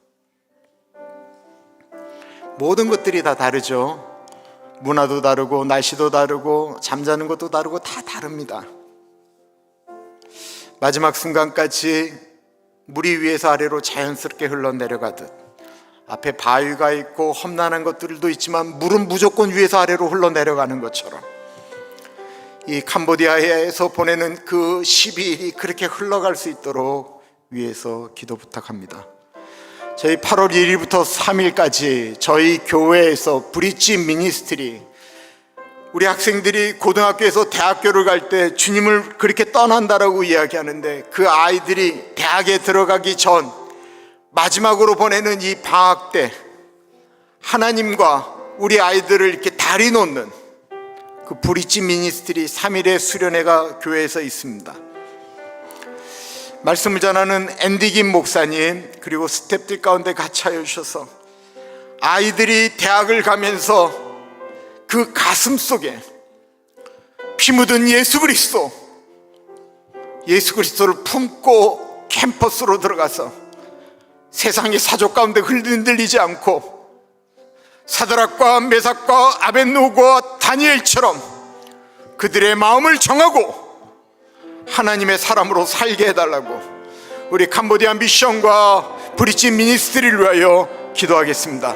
[SPEAKER 1] 모든 것들이 다 다르죠. 문화도 다르고 날씨도 다르고 잠자는 것도 다르고 다 다릅니다. 마지막 순간까지 물이 위에서 아래로 자연스럽게 흘러내려가듯, 앞에 바위가 있고 험난한 것들도 있지만 물은 무조건 위에서 아래로 흘러내려가는 것처럼 이 캄보디아에서 보내는 그 12일이 그렇게 흘러갈 수 있도록 위에서 기도 부탁합니다. 저희 8월 1일부터 3일까지 저희 교회에서 브릿지 미니스트리, 우리 학생들이 고등학교에서 대학교를 갈 때 주님을 그렇게 떠난다라고 이야기하는데, 그 아이들이 대학에 들어가기 전 마지막으로 보내는 이 방학 때 하나님과 우리 아이들을 이렇게 다리 놓는 그 브릿지 미니스트리 3일의 수련회가 교회에서 있습니다. 말씀을 전하는 앤디 김 목사님, 그리고 스태프들 가운데 같이 하여 주셔서 아이들이 대학을 가면서 그 가슴 속에 피 묻은 예수 그리스도를 품고 캠퍼스로 들어가서 세상의 사조 가운데 흔들리지 않고 사드락과 메삭과 아벳노고와 다니엘처럼 그들의 마음을 정하고 하나님의 사람으로 살게 해달라고 우리 캄보디아 미션과 브릿지 미니스트리를 위하여 기도하겠습니다.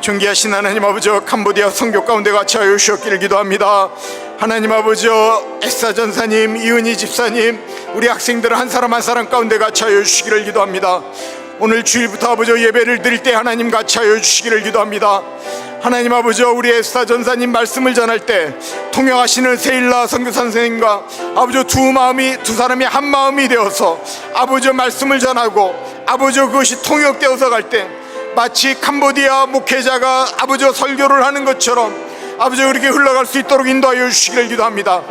[SPEAKER 1] 존귀하신 하나님 아버지, 캄보디아 선교 가운데 같이 하여 주셨기를 기도합니다. 하나님 아버지, 에스더 전사님, 이은희 집사님, 우리 학생들 한 사람 한 사람 가운데 같이 하여 주시기를 기도합니다. 오늘 주일부터 아버지 예배를 드릴 때 하나님 같이 하여 주시기를 기도합니다. 하나님 아버지, 우리 에스더 전사님 말씀을 전할 때 통역하시는 세일라 선교사 선생님과 아버지 두 사람이 한 마음이 되어서 아버지 말씀을 전하고 아버지 그것이 통역되어서 갈 때 마치 캄보디아 목회자가 아버지 설교를 하는 것처럼 아버지 그렇게 흘러갈 수 있도록 인도하여 주시기를 기도합니다.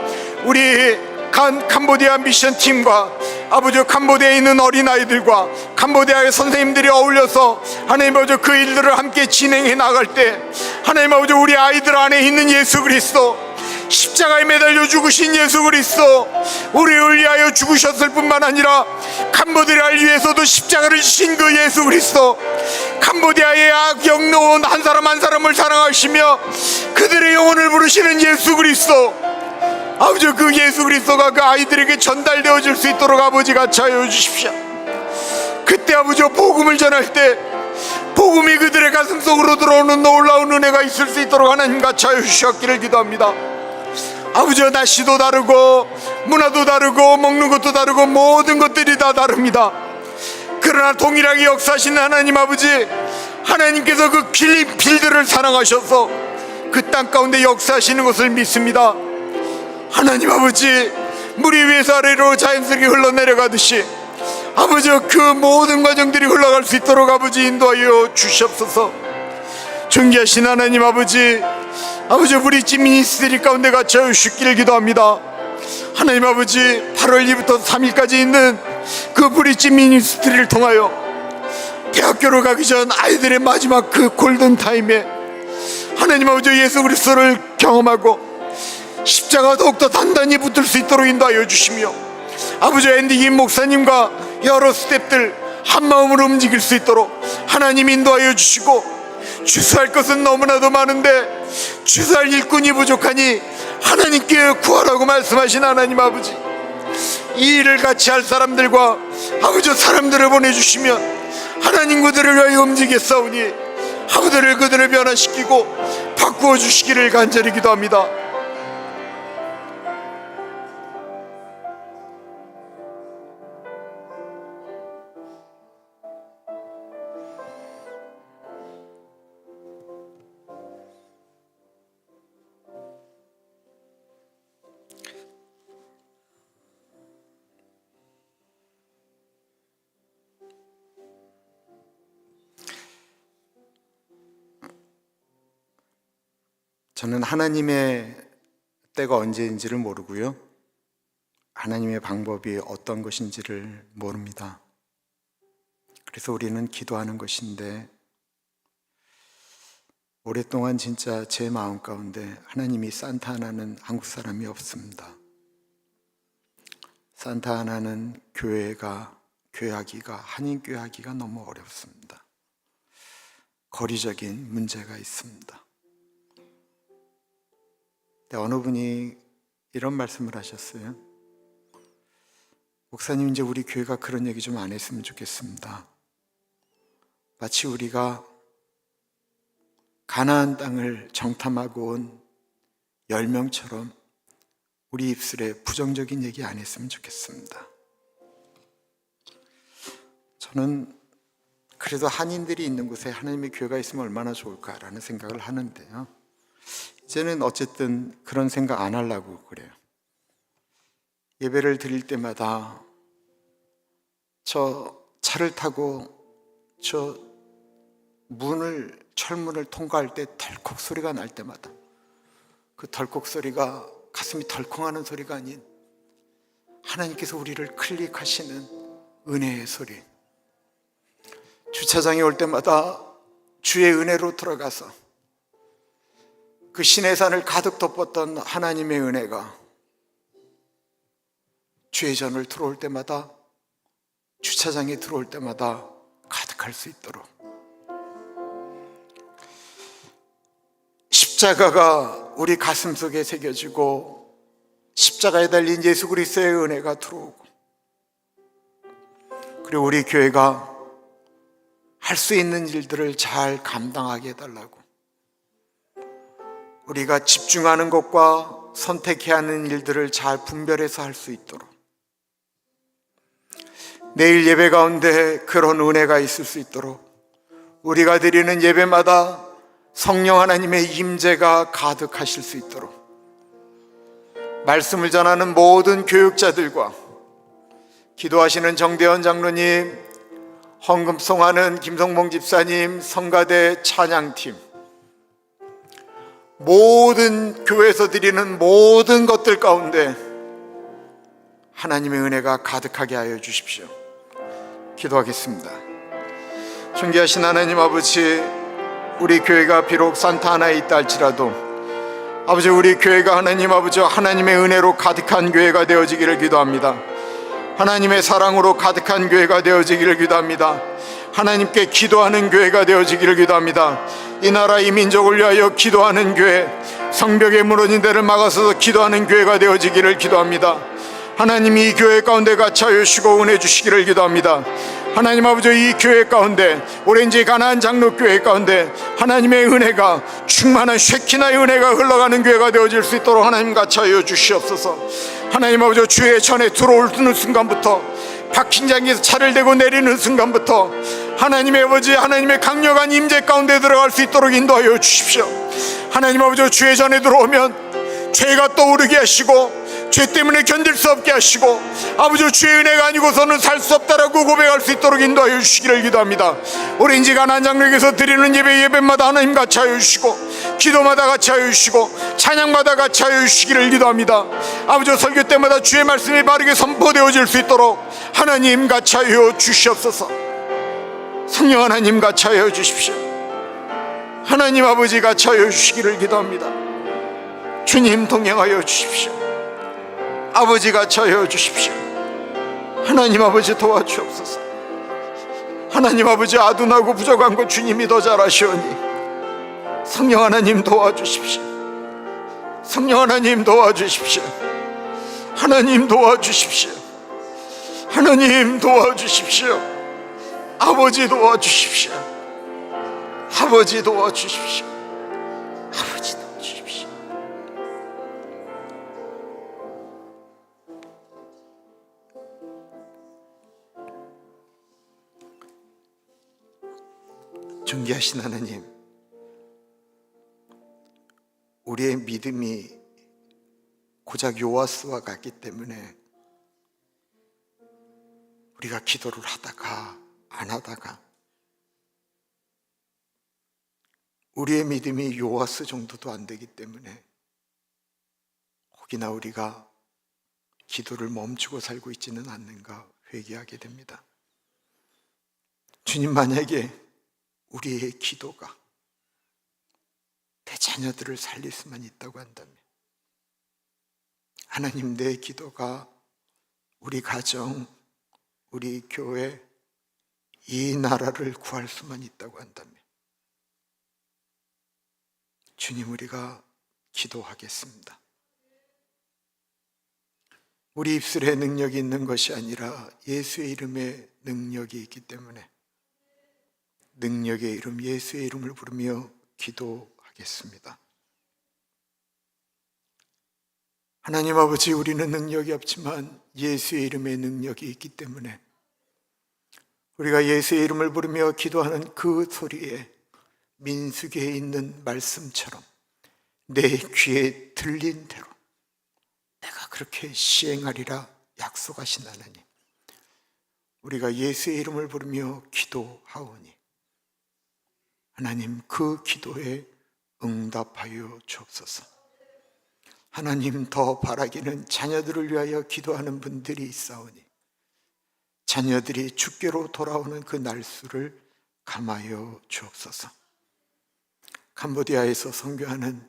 [SPEAKER 1] 우리 캄보디아 미션 팀과 아버지 캄보디아에 있는 어린아이들과 캄보디아의 선생님들이 어울려서 하나님 아버지 그 일들을 함께 진행해 나갈 때 하나님 아버지 우리 아이들 안에 있는 예수 그리스도, 십자가에 매달려 죽으신 예수 그리스도, 우리를 위하여 죽으셨을 뿐만 아니라 캄보디아를 위해서도 십자가를 지신 그 예수 그리스도, 캄보디아의 악역 놓은 한 사람 한 사람을 사랑하시며 그들의 영혼을 부르시는 예수 그리스도, 아버지 그 예수 그리스도가 그 아이들에게 전달되어질 수 있도록 아버지 같이 하여 주십시오. 그때 아버지 복음을 전할 때 복음이 그들의 가슴 속으로 들어오는 놀라운 은혜가 있을 수 있도록 하나님 같이 하여 주셨기를 기도합니다. 아버지 날씨도 다르고 문화도 다르고 먹는 것도 다르고 모든 것들이 다 다릅니다. 그러나 동일하게 역사하시는 하나님 아버지, 하나님께서 그 필들을 사랑하셔서 그 땅 가운데 역사하시는 것을 믿습니다. 하나님 아버지, 물이 위에서 아래로 자연스럽게 흘러내려가듯이 아버지 그 모든 과정들이 흘러갈 수 있도록 아버지 인도하여 주시옵소서. 존귀하신 하나님 아버지, 아버지 브릿지 미니스트리 가운데 같이 하여 주시기를 기도합니다. 하나님 아버지 8월 2일부터 3일까지 있는 그 브릿지 미니스트리를 통하여 대학교로 가기 전 아이들의 마지막 그 골든타임에 하나님 아버지 예수 그리스도를 경험하고 십자가 더욱더 단단히 붙들 수 있도록 인도하여 주시며 아버지 앤디 김 목사님과 여러 스태프들 한 마음으로 움직일 수 있도록 하나님 인도하여 주시고, 주수할 것은 너무나도 많은데 주수할 일꾼이 부족하니 하나님께 구하라고 말씀하신 하나님 아버지, 이 일을 같이 할 사람들과 아버지 사람들을 보내주시면 하나님 그들을 위하여 움직였사오니 그들을 변화시키고 바꾸어 주시기를 간절히 기도합니다. 저는 하나님의 때가 언제인지를 모르고요, 하나님의 방법이 어떤 것인지를 모릅니다. 그래서 우리는 기도하는 것인데, 오랫동안 진짜 제 마음 가운데 하나님이 산타 하나는 한국 사람이 없습니다. 산타 하나는 교회하기가, 한인교회 하기가 너무 어렵습니다. 거리적인 문제가 있습니다. 근데 어느 분이 이런 말씀을 하셨어요. 목사님, 이제 우리 교회가 그런 얘기 좀 안 했으면 좋겠습니다. 마치 우리가 가나안 땅을 정탐하고 온 10명처럼 우리 입술에 부정적인 얘기 안 했으면 좋겠습니다. 저는 그래도 한인들이 있는 곳에 하나님의 교회가 있으면 얼마나 좋을까라는 생각을 하는데요, 이제는 어쨌든 그런 생각 안 하려고 그래요. 예배를 드릴 때마다 저 차를 타고 저 철문을 통과할 때 덜컥 소리가 날 때마다 그 덜컥 소리가 가슴이 덜컹하는 소리가 아닌 하나님께서 우리를 클릭하시는 은혜의 소리. 주차장에 올 때마다 주의 은혜로 들어가서 그 시내산을 가득 덮었던 하나님의 은혜가 주회전을 들어올 때마다, 주차장에 들어올 때마다 가득할 수 있도록, 십자가가 우리 가슴 속에 새겨지고 십자가에 달린 예수 그리스도의 은혜가 들어오고, 그리고 우리 교회가 할 수 있는 일들을 잘 감당하게 해달라고, 우리가 집중하는 것과 선택해야 하는 일들을 잘 분별해서 할 수 있도록, 내일 예배 가운데 그런 은혜가 있을 수 있도록, 우리가 드리는 예배마다 성령 하나님의 임재가 가득하실 수 있도록, 말씀을 전하는 모든 교육자들과 기도하시는 정대원 장로님, 헌금송하는 김성봉 집사님, 성가대 찬양팀, 모든 교회에서 드리는 모든 것들 가운데 하나님의 은혜가 가득하게 하여 주십시오. 기도하겠습니다. 존귀하신 하나님 아버지, 우리 교회가 비록 산타 하나에 있다 할지라도 아버지, 우리 교회가 하나님 아버지 하나님의 은혜로 가득한 교회가 되어지기를 기도합니다. 하나님의 사랑으로 가득한 교회가 되어지기를 기도합니다. 하나님께 기도하는 교회가 되어지기를 기도합니다. 이 나라 이 민족을 위하여 기도하는 교회, 성벽에 무너진 데를 막아서서 기도하는 교회가 되어지기를 기도합니다. 하나님이 이 교회 가운데 같이 하여 주시고 은혜 주시기를 기도합니다. 하나님 아버지, 이 교회 가운데, 오렌지 가나안 장로교회 가운데 하나님의 은혜가, 충만한 쉐키나의 은혜가 흘러가는 교회가 되어질 수 있도록 하나님 같이 하여 주시옵소서. 하나님 아버지, 주의 전에 들어오는 순간부터, 파킹장에서 차를 대고 내리는 순간부터 하나님의 아버지, 하나님의 강력한 임재 가운데 들어갈 수 있도록 인도하여 주십시오. 하나님 아버지, 주의 전에 들어오면 죄가 떠오르게 하시고, 죄 때문에 견딜 수 없게 하시고, 아버지 주의 은혜가 아니고서는 살 수 없다라고 고백할 수 있도록 인도하여 주시기를 기도합니다. 오렌지 가나안 장로에게서 드리는 예배마다 하나님 같이 하여 주시고, 기도마다 같이 하여 주시고, 찬양마다 같이 하여 주시기를 기도합니다. 아버지, 설교 때마다 주의 말씀이 바르게 선포되어질 수 있도록 하나님 같이 하여 주시옵소서. 성령 하나님 같이 하여 주십시오. 하나님 아버지 같이 하여 주시기를 기도합니다. 주님 동행하여 주십시오. 아버지 같이 하여 주십시오. 하나님 아버지 도와주옵소서. 하나님 아버지, 아둔하고 부족한 것 주님이 더 잘 아시오니 성령 하나님 도와주십시오. 성령 하나님 도와주십시오. 하나님 도와주십시오. 하나님 도와주십시오. 아버지 도와주십시오. 아버지 도와주십시오. 아버지 도와주십시오. 존귀하신 하나님, 우리의 믿음이 고작 요아스와 같기 때문에 우리가 기도를 하다가 안 하다가 우리의 믿음이 요아스 정도도 안 되기 때문에 혹이나 우리가 기도를 멈추고 살고 있지는 않는가 회개하게 됩니다. 주님, 만약에 우리의 기도가 내 자녀들을 살릴 수만 있다고 한다면, 하나님, 내 기도가 우리 가정, 우리 교회, 이 나라를 구할 수만 있다고 한다면, 주님, 우리가 기도하겠습니다. 우리 입술에 능력이 있는 것이 아니라 예수의 이름에 능력이 있기 때문에 능력의 이름, 예수의 이름을 부르며 기도하겠습니다. 하나님 아버지, 우리는 능력이 없지만 예수의 이름에 능력이 있기 때문에 우리가 예수의 이름을 부르며 기도하는 그 소리에 민수기에 있는 말씀처럼 내 귀에 들린 대로 내가 그렇게 시행하리라 약속하신 하나님, 우리가 예수의 이름을 부르며 기도하오니 하나님, 그 기도에 응답하여 주옵소서. 하나님, 더 바라기는 자녀들을 위하여 기도하는 분들이 있사오니 자녀들이 주께로 돌아오는 그 날수를 감하여 주옵소서. 캄보디아에서 선교하는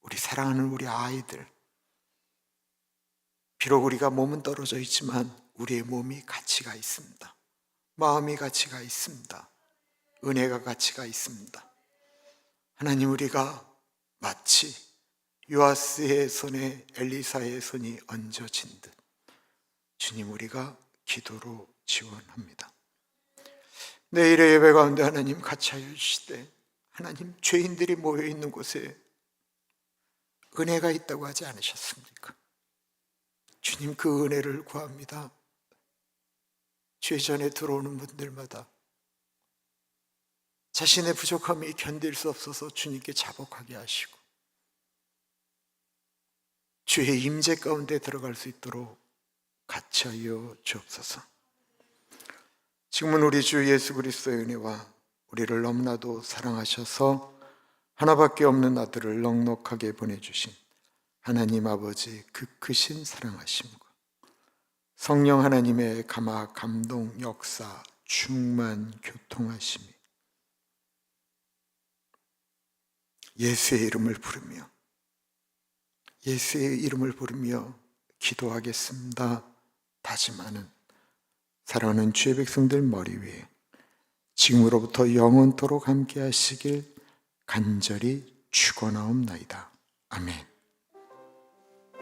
[SPEAKER 1] 우리 사랑하는 우리 아이들, 비록 우리가 몸은 떨어져 있지만 우리의 몸이 가치가 있습니다. 마음이 가치가 있습니다. 은혜가 가치가 있습니다. 하나님, 우리가 마치 요아스의 손에 엘리사의 손이 얹어진 듯 주님, 우리가 기도로 지원합니다. 내일의 예배 가운데 하나님 같이 하여 주시되, 하나님, 죄인들이 모여있는 곳에 은혜가 있다고 하지 않으셨습니까? 주님, 그 은혜를 구합니다. 죄전에 들어오는 분들마다 자신의 부족함이 견딜 수 없어서 주님께 자복하게 하시고 주의 임재 가운데 들어갈 수 있도록 같이 하여 주옵소서. 지금은 우리 주 예수 그리스도의 은혜와 우리를 너무나도 사랑하셔서 하나밖에 없는 아들을 넉넉하게 보내주신 하나님 아버지 그 크신 사랑하심과 성령 하나님의 감화, 감동, 역사, 충만, 교통하심이 예수의 이름을 부르며 예수의 이름을 부르며 기도하겠습니다 다짐하는 사랑하는 주의 백성들 머리 위에 지금으로부터 영원토록 함께 하시길 간절히 축원하옵나이다. 아멘.